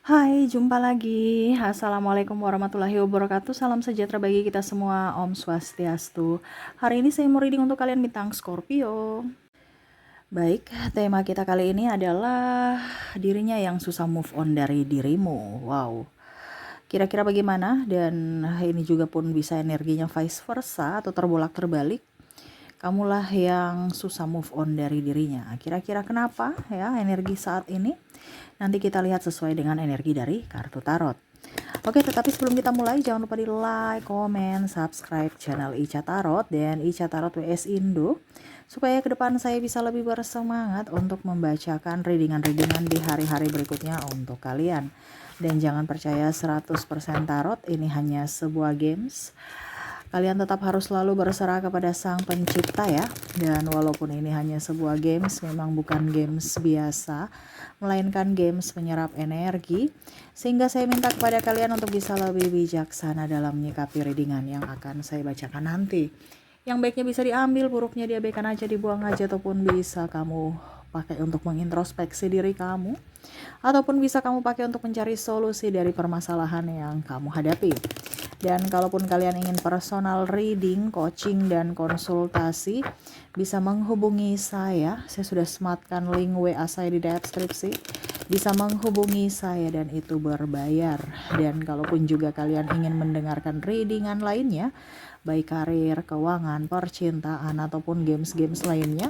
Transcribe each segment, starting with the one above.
Hai, jumpa lagi. Assalamualaikum warahmatullahi wabarakatuh. Salam sejahtera bagi kita semua. Om Swastiastu. Hari ini saya mau reading untuk kalian bintang Scorpio. Baik, tema kita kali ini adalah dirinya yang susah move on dari dirimu. Wow. Kira-kira bagaimana? Dan ini juga pun bisa energinya vice versa atau terbolak-terbalik. Kamulah yang susah move on dari dirinya. Kira-kira kenapa ya energi saat ini? Nanti kita lihat sesuai dengan energi dari kartu tarot. Oke, tetapi sebelum kita mulai jangan lupa di like, comment, subscribe channel Ica Tarot dan Ica Tarot WS Indo supaya ke depan saya bisa lebih bersemangat untuk membacakan readingan-readingan di hari-hari berikutnya untuk kalian. Dan jangan percaya 100% tarot, ini hanya sebuah games. Kalian tetap harus selalu berserah kepada Sang Pencipta ya. Dan walaupun ini hanya sebuah games, memang bukan games biasa, melainkan games menyerap energi. Sehingga saya minta kepada kalian untuk bisa lebih bijaksana dalam menyikapi readingan yang akan saya bacakan nanti. Yang baiknya bisa diambil, buruknya diabaikan aja, dibuang aja, ataupun bisa kamu pakai untuk mengintrospeksi diri kamu, ataupun bisa kamu pakai untuk mencari solusi dari permasalahan yang kamu hadapi. Dan kalaupun kalian ingin personal reading, coaching, dan konsultasi, bisa menghubungi saya. Saya sudah sematkan link WA saya di deskripsi. Bisa menghubungi saya dan itu berbayar. Dan kalaupun juga kalian ingin mendengarkan readingan lainnya, baik karir, keuangan, percintaan, ataupun games-games lainnya,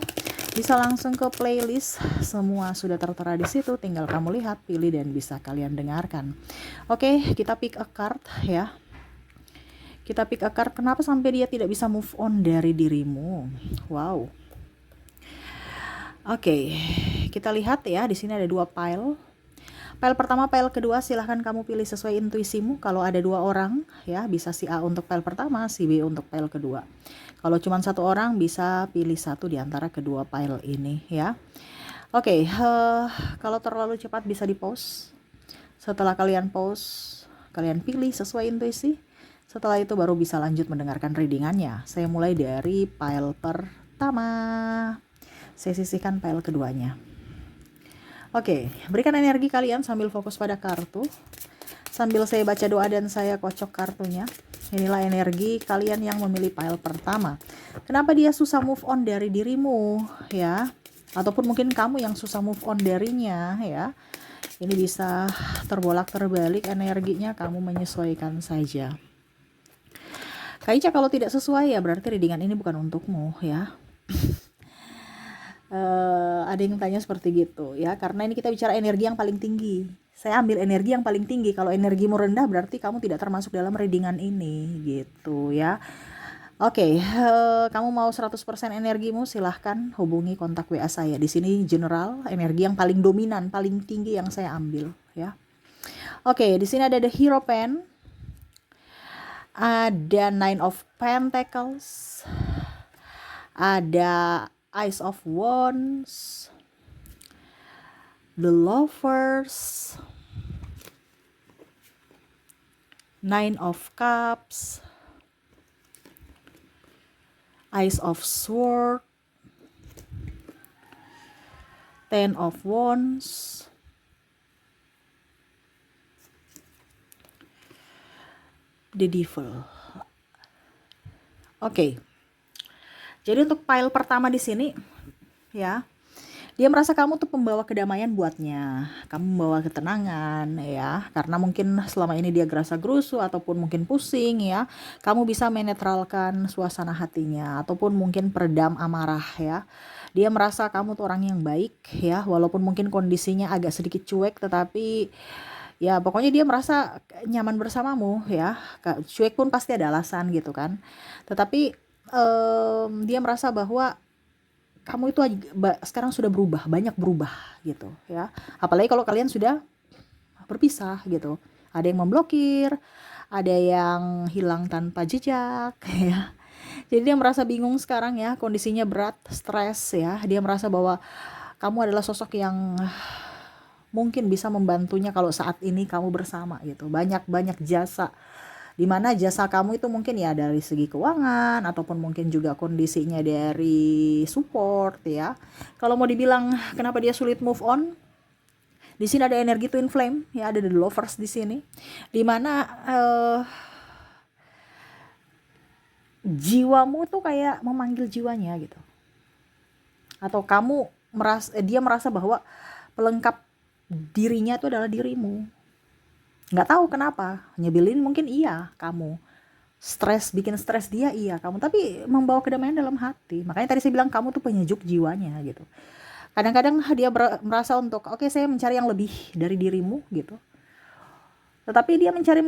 bisa langsung ke playlist. Semua sudah tertera di situ, tinggal kamu lihat, pilih, dan bisa kalian dengarkan. Oke, kita pick a card ya. Kita pick a card, kenapa sampai dia tidak bisa move on dari dirimu. Wow. Oke, kita lihat ya, di sini ada dua pile. Pile pertama, pile kedua, silahkan kamu pilih sesuai intuisimu. Kalau ada dua orang ya, bisa si A untuk pile pertama, si B untuk pile kedua. Kalau cuma satu orang, bisa pilih satu di antara kedua pile ini ya. Oke, kalau terlalu cepat bisa di pause. Setelah kalian pause, kalian pilih sesuai intuisi. Setelah itu baru bisa lanjut mendengarkan readingannya. Saya mulai dari pile pertama. Saya sisihkan pile keduanya. Oke, berikan energi kalian sambil fokus pada kartu. Sambil saya baca doa dan saya kocok kartunya. Inilah energi kalian yang memilih pile pertama. Kenapa dia susah move on dari dirimu ya? Ataupun mungkin kamu yang susah move on darinya ya. Ini bisa terbolak-terbalik energinya, kamu menyesuaikan saja. Kak Ica, kalau tidak sesuai ya berarti readingan ini bukan untukmu ya. Ada yang tanya seperti gitu ya, karena ini kita bicara energi yang paling tinggi. Saya ambil energi yang paling tinggi. Kalau energimu rendah berarti kamu tidak termasuk dalam readingan ini gitu ya. Oke, kamu mau 100% energimu, silahkan hubungi kontak WA saya. Di sini general, energi yang paling dominan, paling tinggi yang saya ambil ya. Oke, di sini ada the Hero Pen. Ada Nine of Pentacles, ada Ace of Wands, the Lovers, Nine of Cups, Ace of Swords, Ten of Wands, the Devil. Oke. Jadi untuk pile pertama di sini ya, dia merasa kamu tuh pembawa kedamaian buatnya. Kamu membawa ketenangan ya, karena mungkin selama ini dia gerasa gerusu ataupun mungkin pusing ya. Kamu bisa menetralkan suasana hatinya ataupun mungkin peredam amarah ya. Dia merasa kamu tuh orang yang baik ya, walaupun mungkin kondisinya agak sedikit cuek, tetapi ya pokoknya dia merasa nyaman bersamamu ya. Cuek pun pasti ada alasan gitu kan. Tetapi dia merasa bahwa kamu itu sekarang sudah berubah, banyak berubah gitu ya. Apalagi kalau kalian sudah berpisah gitu. Ada yang memblokir, ada yang hilang tanpa jejak ya. Jadi dia merasa bingung sekarang ya, kondisinya berat, stres ya. Dia merasa bahwa kamu adalah sosok yang mungkin bisa membantunya kalau saat ini kamu bersama gitu. Banyak jasa, dimana jasa kamu itu mungkin ya dari segi keuangan ataupun mungkin juga kondisinya dari support ya. Kalau mau dibilang kenapa dia sulit move on, Di sini ada energi twin flame, ya, ada the lovers di sini. Dimana jiwamu tuh kayak memanggil jiwanya gitu. Atau dia merasa bahwa pelengkap dirinya itu adalah dirimu. Nggak tahu kenapa, nyebelin mungkin iya kamu. Bikin stres dia iya kamu, tapi membawa kedamaian dalam hati. Makanya tadi saya bilang kamu tuh penyejuk jiwanya gitu. Kadang-kadang dia merasa untuk oke, saya mencari yang lebih dari dirimu gitu. Tetapi dia mencari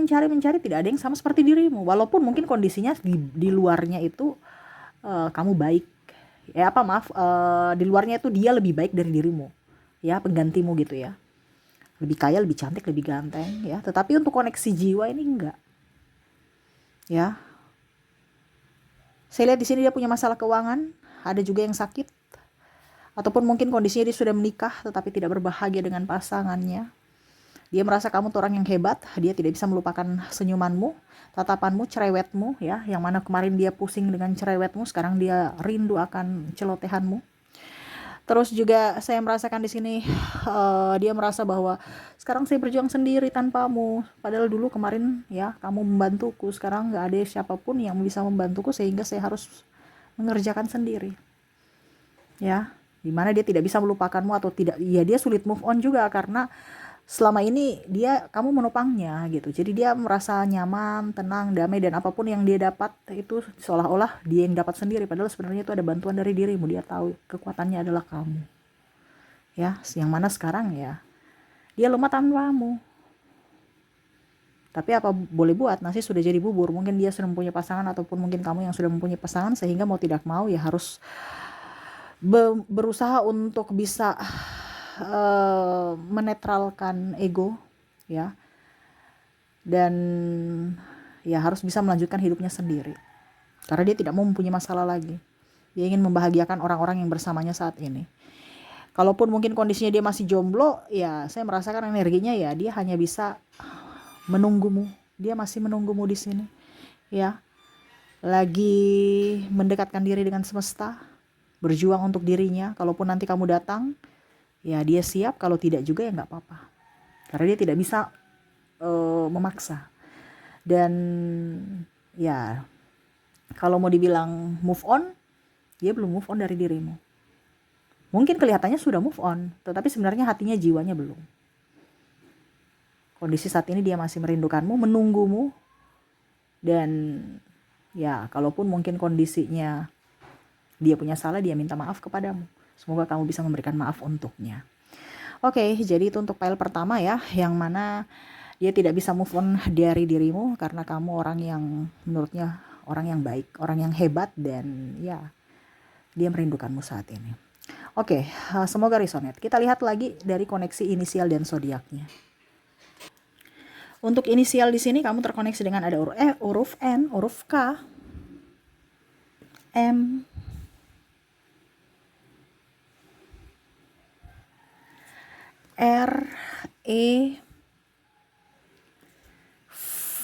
tidak ada yang sama seperti dirimu. Walaupun mungkin kondisinya di luarnya itu kamu baik. Di luarnya itu dia lebih baik dari dirimu. Ya, penggantimu gitu ya. Lebih kaya, lebih cantik, lebih ganteng ya. Tetapi untuk koneksi jiwa ini enggak. Ya. Saya lihat di sini dia punya masalah keuangan, ada juga yang sakit. Ataupun mungkin kondisinya dia sudah menikah tetapi tidak berbahagia dengan pasangannya. Dia merasa kamu tuh orang yang hebat, dia tidak bisa melupakan senyumanmu, tatapanmu, cerewetmu ya, yang mana kemarin dia pusing dengan cerewetmu, sekarang dia rindu akan celotehanmu. Terus juga saya merasakan di sini dia merasa bahwa sekarang saya berjuang sendiri tanpamu. Padahal dulu kemarin ya kamu membantuku, sekarang nggak ada siapapun yang bisa membantuku sehingga saya harus mengerjakan sendiri. Ya, dimana dia tidak bisa melupakanmu atau tidak, ya dia sulit move on juga karena selama ini kamu menopangnya gitu. Jadi dia merasa nyaman, tenang, damai, dan apapun yang dia dapat itu seolah-olah dia yang dapat sendiri, padahal sebenarnya itu ada bantuan dari dirimu. Dia tahu kekuatannya adalah kamu. Ya, yang mana sekarang ya dia lemah tanpamu. Tapi apa boleh buat, nasi sudah jadi bubur. Mungkin dia sudah mempunyai pasangan ataupun mungkin kamu yang sudah mempunyai pasangan, sehingga mau tidak mau ya harus berusaha untuk bisa menetralkan ego ya, dan ya harus bisa melanjutkan hidupnya sendiri karena dia tidak mau mempunyai masalah lagi. Dia ingin membahagiakan orang-orang yang bersamanya saat ini. Kalaupun mungkin kondisinya dia masih jomblo, ya saya merasakan energinya ya dia hanya bisa menunggumu. Dia masih menunggumu di sini ya, lagi mendekatkan diri dengan semesta, berjuang untuk dirinya. Kalaupun nanti kamu datang, ya dia siap. Kalau tidak juga ya nggak apa-apa, karena dia tidak bisa memaksa. Dan ya kalau mau dibilang move on, dia belum move on dari dirimu. Mungkin kelihatannya sudah move on, tetapi sebenarnya hatinya, jiwanya belum. Kondisi saat ini dia masih merindukanmu, menunggumu. Dan ya kalaupun mungkin kondisinya dia punya salah, dia minta maaf kepadamu. Semoga kamu bisa memberikan maaf untuknya. Oke, jadi itu untuk file pertama ya, yang mana dia tidak bisa move on dari dirimu karena kamu orang yang menurutnya orang yang baik, orang yang hebat, dan ya dia merindukanmu saat ini. Oke, semoga resonate. Kita lihat lagi dari koneksi inisial dan zodiaknya. Untuk inisial di sini kamu terkoneksi dengan ada huruf N, huruf K, M, R, E, V,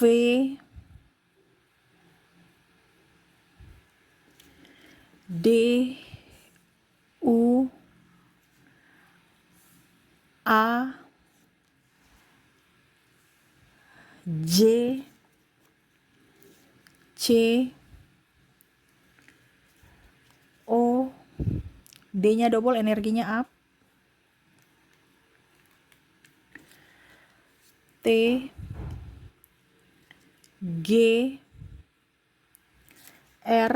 D, U, A, J, C, O, D-nya double, energinya up, T, G, R,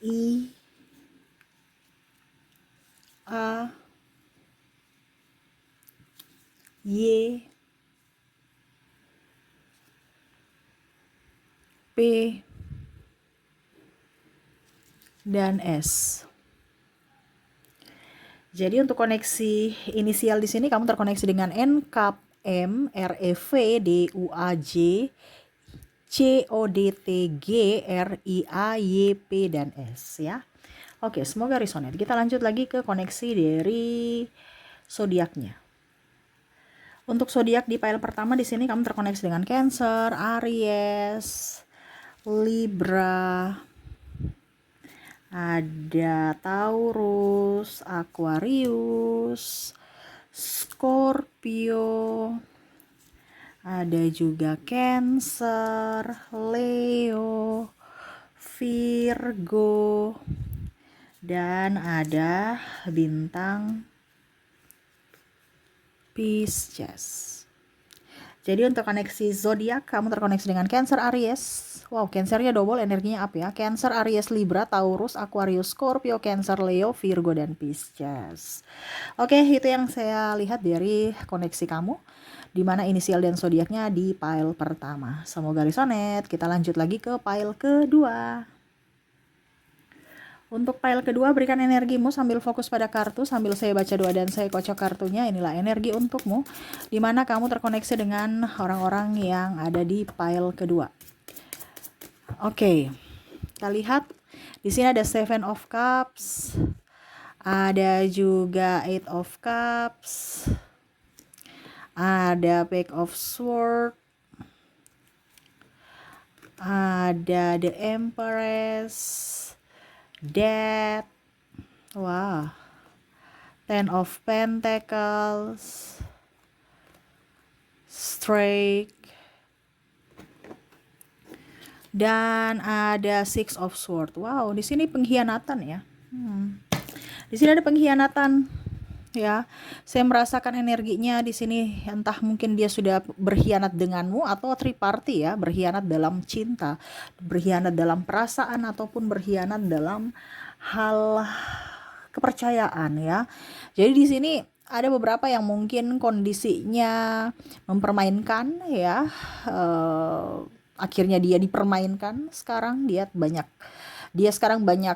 I, A, Y, P, dan S. Jadi untuk koneksi inisial di sini kamu terkoneksi dengan N, K, M, R, E, V, D, U, A, J, C, O, D, T, G, R, I, A, Y, P, dan S ya. Oke, semoga resonate. Kita lanjut lagi ke koneksi dari zodiaknya. Untuk zodiak di file pertama di sini kamu terkoneksi dengan Cancer, Aries, Libra, ada Taurus, Aquarius, Scorpio, ada juga Cancer, Leo, Virgo, dan ada bintang Pisces. Jadi untuk koneksi zodiak, kamu terkoneksi dengan Cancer, Aries. Wow, Cancernya double, energinya up ya. Cancer, Aries, Libra, Taurus, Aquarius, Scorpio, Cancer, Leo, Virgo, dan Pisces. Oke, itu yang saya lihat dari koneksi kamu, di mana inisial dan zodiaknya di pile pertama. Semoga resonate. Kita lanjut lagi ke pile kedua. Untuk pile kedua, berikan energimu sambil fokus pada kartu, sambil saya baca doa dan saya kocok kartunya. Inilah energi untukmu, di mana kamu terkoneksi dengan orang-orang yang ada di pile kedua. Oke, kita lihat. Di sini ada Seven of Cups, ada juga Eight of Cups, ada Page of Swords, ada The Empress, Death, wah, Ten of Pentacles, Strike, dan ada Six of Swords. Wow, di sini pengkhianatan ya. Di sini ada pengkhianatan ya. Saya merasakan energinya di sini, entah mungkin dia sudah berkhianat denganmu atau triparty ya, berkhianat dalam cinta, berkhianat dalam perasaan, ataupun berkhianat dalam hal kepercayaan ya. Jadi di sini ada beberapa yang mungkin kondisinya mempermainkan ya. Akhirnya dia dipermainkan. Sekarang dia sekarang banyak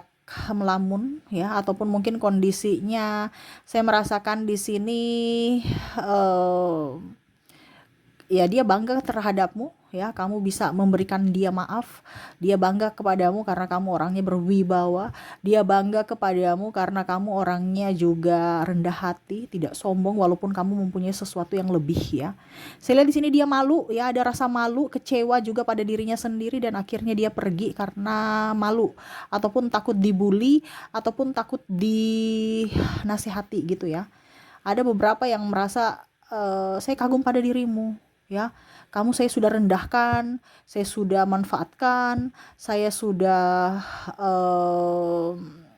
melamun ya, ataupun mungkin kondisinya saya merasakan di sini ya dia bangga terhadapmu ya, kamu bisa memberikan dia maaf, dia bangga kepadamu karena kamu orangnya berwibawa, dia bangga kepadamu karena kamu orangnya juga rendah hati, tidak sombong walaupun kamu mempunyai sesuatu yang lebih ya. Saya lihat di sini dia malu ya, ada rasa malu, kecewa juga pada dirinya sendiri, dan akhirnya dia pergi karena malu ataupun takut dibully ataupun takut dinasihati gitu ya. Ada beberapa yang merasa saya kagum pada dirimu ya, kamu saya sudah rendahkan, saya sudah manfaatkan, saya sudah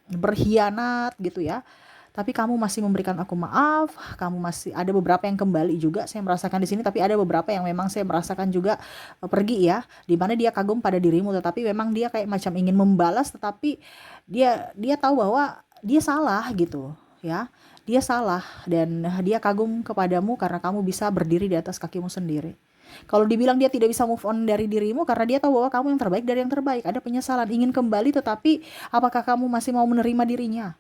berkhianat gitu ya, tapi kamu masih memberikan aku maaf, kamu masih, ada beberapa yang kembali juga saya merasakan di sini, tapi ada beberapa yang memang saya merasakan juga pergi ya, di mana dia kagum pada dirimu, tetapi memang dia kayak macam ingin membalas, tetapi dia tahu bahwa dia salah gitu ya. Dia salah dan dia kagum kepadamu karena kamu bisa berdiri di atas kakimu sendiri. Kalau dibilang dia tidak bisa move on dari dirimu karena dia tahu bahwa kamu yang terbaik dari yang terbaik. Ada penyesalan, ingin kembali, tetapi apakah kamu masih mau menerima dirinya?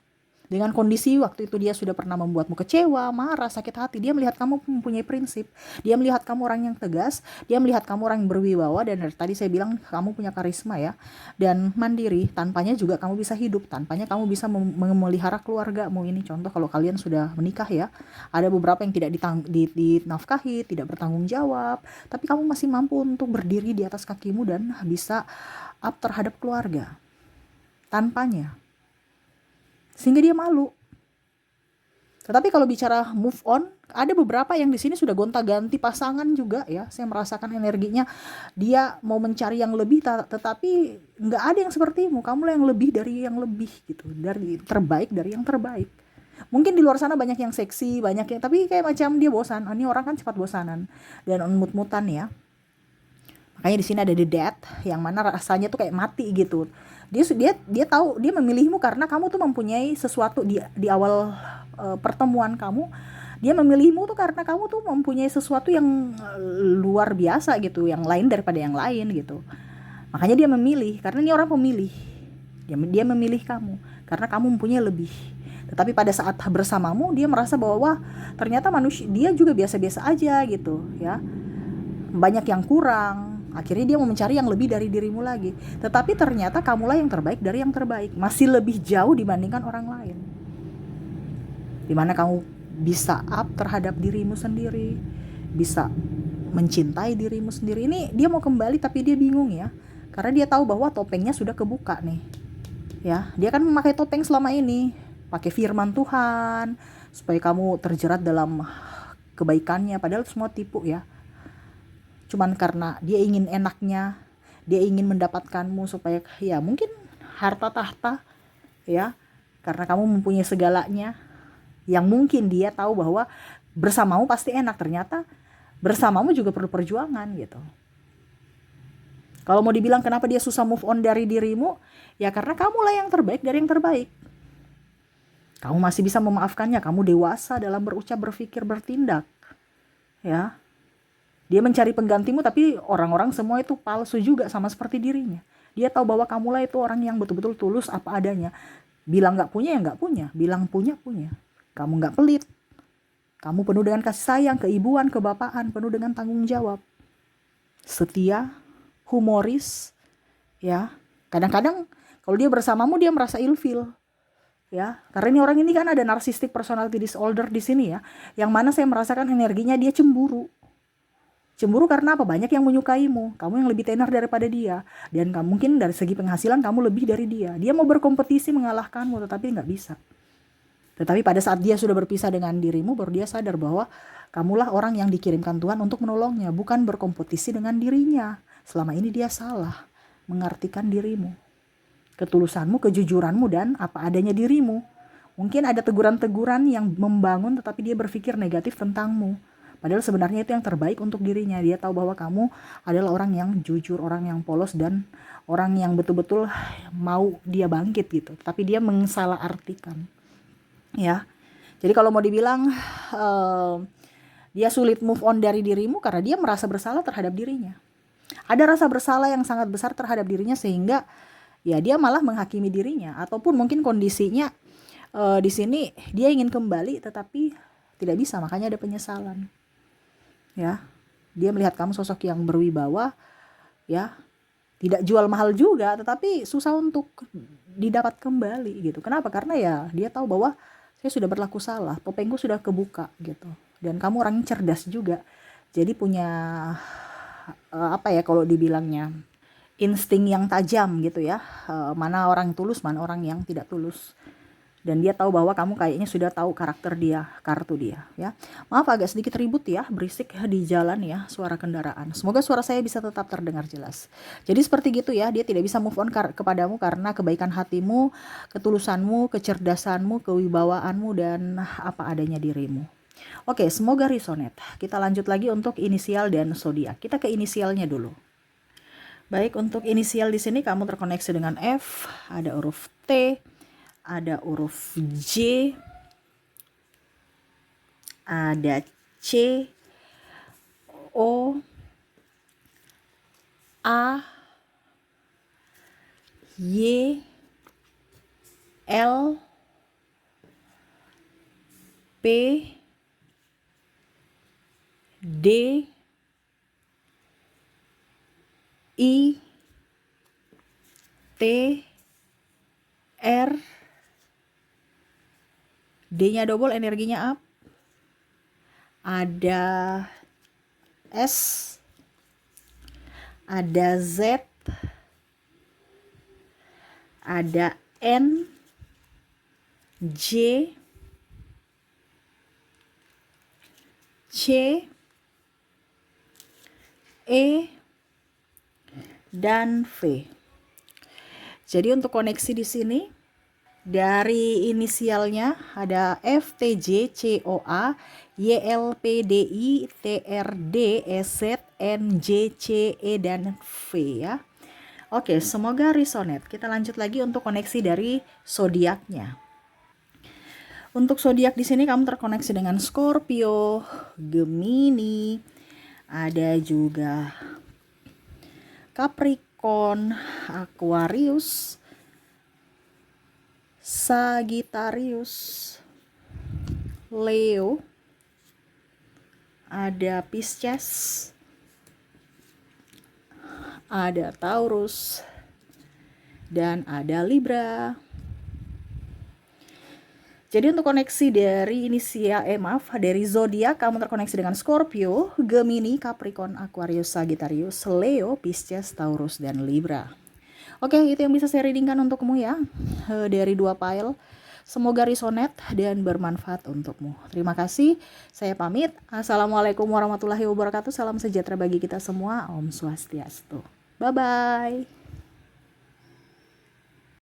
Dengan kondisi waktu itu dia sudah pernah membuatmu kecewa, marah, sakit hati. Dia melihat kamu mempunyai prinsip, dia melihat kamu orang yang tegas, dia melihat kamu orang yang berwibawa, dan dari tadi saya bilang kamu punya karisma ya, dan mandiri. Tanpanya juga kamu bisa hidup, tanpanya kamu bisa memelihara keluargamu. Ini contoh kalau kalian sudah menikah ya, ada beberapa yang tidak dinafkahi, tidak bertanggung jawab, tapi kamu masih mampu untuk berdiri di atas kakimu dan bisa up terhadap keluarga tanpanya, sehingga dia malu. Tetapi kalau bicara move on, ada beberapa yang di sini sudah gonta-ganti pasangan juga ya. Saya merasakan energinya dia mau mencari yang lebih, tetapi nggak ada yang sepertimu. Kamu yang lebih dari yang lebih gitu, dari terbaik dari yang terbaik. Mungkin di luar sana banyak yang seksi, banyak yang, tapi kayak macam dia bosan. Ini orang kan cepat bosanan dan mut-mutan ya. Makanya di sini ada the death, yang mana rasanya tuh kayak mati gitu. Dia tahu dia memilihmu karena kamu tuh mempunyai sesuatu di awal pertemuan kamu. Dia memilihmu tuh karena kamu tuh mempunyai sesuatu yang luar biasa gitu, yang lain daripada yang lain gitu. Makanya dia memilih, karena ini orang pemilih. Dia memilih kamu karena kamu mempunyai lebih. Tetapi pada saat bersamamu dia merasa bahwa wah, ternyata manusia dia juga biasa-biasa aja gitu ya. Banyak yang kurang. Akhirnya dia mau mencari yang lebih dari dirimu lagi. Tetapi ternyata kamulah yang terbaik dari yang terbaik. Masih lebih jauh dibandingkan orang lain. Dimana kamu bisa up terhadap dirimu sendiri. Bisa mencintai dirimu sendiri. Ini dia mau kembali tapi dia bingung ya. Karena dia tahu bahwa topengnya sudah kebuka nih. Ya, dia kan memakai topeng selama ini. Pakai firman Tuhan. supaya kamu terjerat dalam kebaikannya, padahal itu semua tipu ya. Cuman karena dia ingin enaknya, dia ingin mendapatkanmu supaya ya mungkin harta tahta ya, karena kamu mempunyai segalanya, yang mungkin dia tahu bahwa bersamamu pasti enak, ternyata bersamamu juga perlu perjuangan gitu. Kalau mau dibilang kenapa dia susah move on dari dirimu, ya karena kamulah yang terbaik dari yang terbaik. Kamu masih bisa memaafkannya, kamu dewasa dalam berucap, berpikir, bertindak. Ya. Dia mencari penggantimu, tapi orang-orang semua itu palsu juga, sama seperti dirinya. Dia tahu bahwa kamulah itu orang yang betul-betul tulus apa adanya. Bilang gak punya ya gak punya, bilang punya punya. Kamu gak pelit. Kamu penuh dengan kasih sayang, keibuan, kebapaan, penuh dengan tanggung jawab. Setia, humoris, ya. Kadang-kadang kalau dia bersamamu dia merasa ilfil. Ya, karena ini orang ini kan ada narcissistic personality disorder di sini ya. Yang mana saya merasakan energinya dia cemburu. Cemburu karena apa? Banyak yang menyukaimu, kamu yang lebih tenar daripada dia, dan kamu mungkin dari segi penghasilan kamu lebih dari dia. Dia mau berkompetisi mengalahkanmu, tetapi nggak bisa. Tetapi pada saat dia sudah berpisah dengan dirimu, baru dia sadar bahwa kamulah orang yang dikirimkan Tuhan untuk menolongnya, bukan berkompetisi dengan dirinya. Selama ini dia salah mengartikan dirimu, ketulusanmu, kejujuranmu, dan apa adanya dirimu. Mungkin ada teguran-teguran yang membangun, tetapi dia berpikir negatif tentangmu. Padahal sebenarnya itu yang terbaik untuk dirinya. Dia tahu bahwa kamu adalah orang yang jujur, orang yang polos, dan orang yang betul-betul mau dia bangkit gitu. Tapi dia mensalah-artikan. Ya. Jadi kalau mau dibilang dia sulit move on dari dirimu karena dia merasa bersalah terhadap dirinya. Ada rasa bersalah yang sangat besar terhadap dirinya sehingga ya dia malah menghakimi dirinya, ataupun mungkin kondisinya di sini dia ingin kembali tetapi tidak bisa, makanya ada penyesalan. Ya, dia melihat kamu sosok yang berwibawa, ya, tidak jual mahal juga, tetapi susah untuk didapat kembali gitu. Kenapa? Karena ya dia tahu bahwa saya sudah berlaku salah, topengku sudah kebuka gitu. Dan kamu orang yang cerdas juga, jadi punya apa ya kalau dibilangnya, insting yang tajam gitu ya. Mana orang tulus, mana orang yang tidak tulus. Dan dia tahu bahwa kamu kayaknya sudah tahu karakter dia, kartu dia ya. Maaf agak sedikit ribut ya, berisik di jalan ya, suara kendaraan. Semoga suara saya bisa tetap terdengar jelas. Jadi seperti gitu ya, dia tidak bisa move on kepadamu karena kebaikan hatimu, ketulusanmu, kecerdasanmu, kewibawaanmu, dan apa adanya dirimu. Oke, semoga resonate. Kita lanjut lagi untuk inisial dan zodiak. Kita ke inisialnya dulu. Baik, untuk inisial di sini kamu terkoneksi dengan F, ada huruf T, ada huruf J, ada C, O, A, Y, L, P, D, I, T, R, D-nya double, energinya up. Ada S, ada Z, ada N, J, C, E, dan V. Jadi untuk koneksi di sini dari inisialnya ada F, T, J, C, O, A, Y, L, P, D, I, T, R, D, E, Z, N, J, C, E, dan V ya. Oke, semoga resonate. Kita lanjut lagi untuk koneksi dari zodiaknya. Untuk zodiak di sini kamu terkoneksi dengan Scorpio, Gemini, ada juga Capricorn, Aquarius, Sagittarius, Leo, ada Pisces, ada Taurus, dan ada Libra. Jadi untuk koneksi dari dari zodiak kamu terkoneksi dengan Scorpio, Gemini, Capricorn, Aquarius, Sagittarius, Leo, Pisces, Taurus, dan Libra. Oke, itu yang bisa saya readingkan untukmu ya, dari 2 file. Semoga resonate dan bermanfaat untukmu. Terima kasih. Saya pamit. Assalamualaikum warahmatullahi wabarakatuh. Salam sejahtera bagi kita semua. Om Swastiastu. Bye-bye.